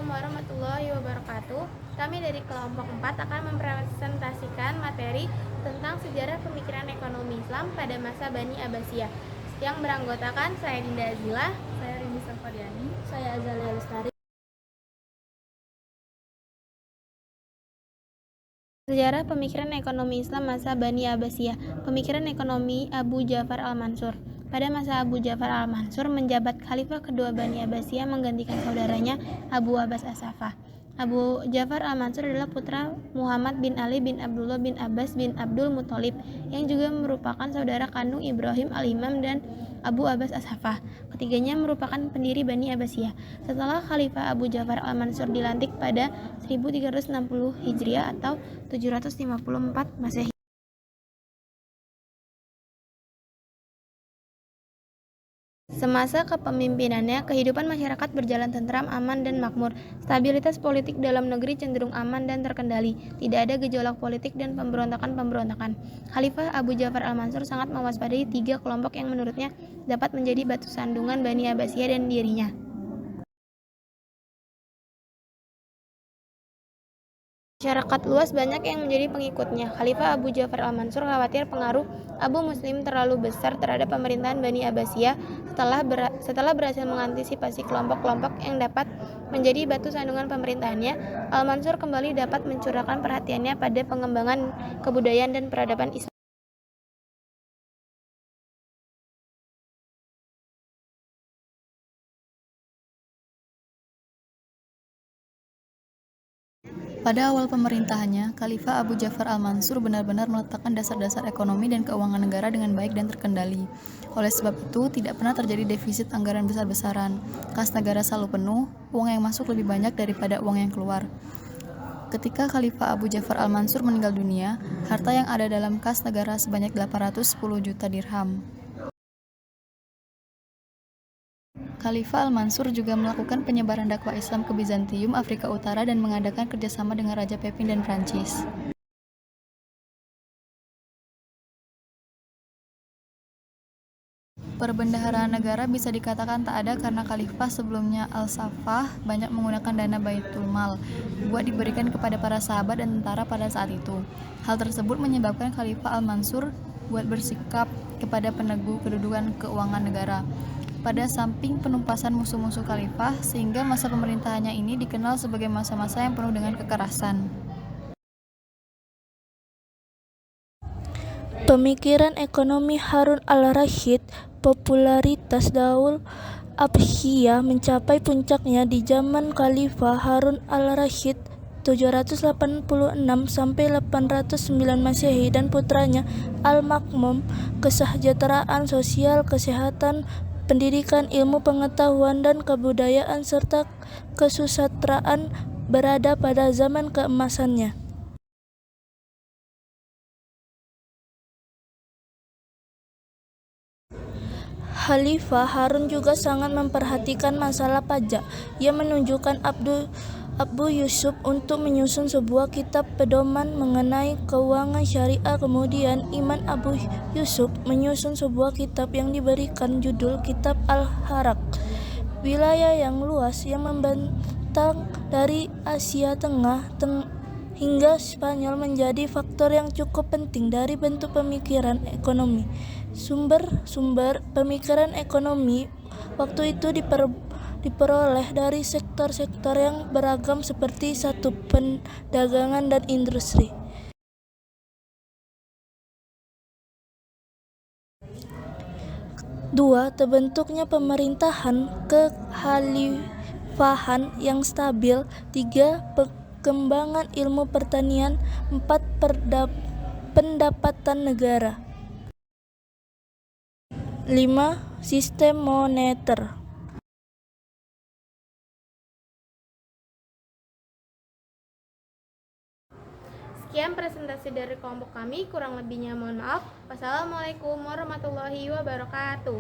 warahmatullahi wabarakatuh. Kami dari kelompok 4 akan mempresentasikan materi tentang sejarah pemikiran ekonomi Islam pada masa Bani Abbasiyah yang beranggotakan saya Dinda Azila, saya Rini Safariani, saya Azalia Lestari. Sejarah pemikiran ekonomi Islam masa Bani Abbasiyah. Pemikiran ekonomi Abu Ja'far al-Mansur. Pada masa Abu Ja'far al-Mansur menjabat khalifah kedua Bani Abbasiyah menggantikan saudaranya Abu Abbas as-Saffah. Abu Ja'far al-Mansur adalah putra Muhammad bin Ali bin Abdullah bin Abbas bin Abdul Muthalib yang juga merupakan saudara kandung Ibrahim al-Imam dan Abu Abbas as-Saffah. Ketiganya merupakan pendiri Bani Abbasiyah. Setelah Khalifah Abu Ja'far al-Mansur dilantik pada 1360 Hijriah atau 754 Masehi. Semasa kepemimpinannya, kehidupan masyarakat berjalan tentram, aman, dan makmur. Stabilitas politik dalam negeri cenderung aman dan terkendali. Tidak ada gejolak politik dan pemberontakan-pemberontakan. Khalifah Abu Ja'far al-Mansur sangat mewaspadai 3 kelompok yang menurutnya dapat menjadi batu sandungan Bani Abbasiyah dan dirinya. Masyarakat luas banyak yang menjadi pengikutnya. Khalifah Abu Ja'far al-Mansur khawatir pengaruh Abu Muslim terlalu besar terhadap pemerintahan Bani Abbasiyah setelah berhasil mengantisipasi kelompok-kelompok yang dapat menjadi batu sandungan pemerintahannya. Al-Mansur kembali dapat mencurahkan perhatiannya pada pengembangan kebudayaan dan peradaban Islam. Pada awal pemerintahannya, Khalifah Abu Ja'far al-Mansur benar-benar meletakkan dasar-dasar ekonomi dan keuangan negara dengan baik dan terkendali. Oleh sebab itu, tidak pernah terjadi defisit anggaran besar-besaran. Kas negara selalu penuh, uang yang masuk lebih banyak daripada uang yang keluar. Ketika Khalifah Abu Ja'far al-Mansur meninggal dunia, harta yang ada dalam kas negara sebanyak 810 juta dirham. Khalifah al-Mansur juga melakukan penyebaran dakwah Islam ke Bizantium, Afrika Utara, dan mengadakan kerjasama dengan Raja Pepin dan Prancis. Perbendaharaan negara bisa dikatakan tak ada karena Khalifah sebelumnya al-Saffah banyak menggunakan dana Baitul Mal buat diberikan kepada para sahabat dan tentara pada saat itu. Hal tersebut menyebabkan Khalifah al-Mansur buat bersikap kepada peneguh kedudukan keuangan negara. Pada samping penumpasan musuh-musuh khalifah, sehingga masa pemerintahannya ini dikenal sebagai masa-masa yang penuh dengan kekerasan. Pemikiran ekonomi Harun al-Rasyid. Popularitas Daul Abbasiyah mencapai puncaknya di zaman Khalifah Harun al-Rasyid 786 sampai 809 Masehi dan putranya Al-Makmum. Kesejahteraan sosial, kesehatan, pendidikan, ilmu pengetahuan, dan kebudayaan serta kesusastraan berada pada zaman keemasannya. Khalifah Harun juga sangat memperhatikan masalah pajak. Ia menunjukkan Abu Yusuf untuk menyusun sebuah kitab pedoman mengenai keuangan syariah. Kemudian Imam Abu Yusuf menyusun sebuah kitab yang diberikan judul Kitab Al-Harak. Wilayah yang luas yang membentang dari Asia Tengah hingga Spanyol menjadi faktor yang cukup penting dari bentuk pemikiran ekonomi. Sumber-sumber pemikiran ekonomi waktu itu diperoleh dari sektor-sektor yang beragam seperti 1. Perdagangan dan industri. 2. Terbentuknya pemerintahan kekhalifahan yang stabil. 3. Perkembangan ilmu pertanian. 4. Pendapatan negara. 5. Sistem moneter. Sekian presentasi dari kelompok kami, kurang lebihnya mohon maaf. Wassalamualaikum warahmatullahi wabarakatuh.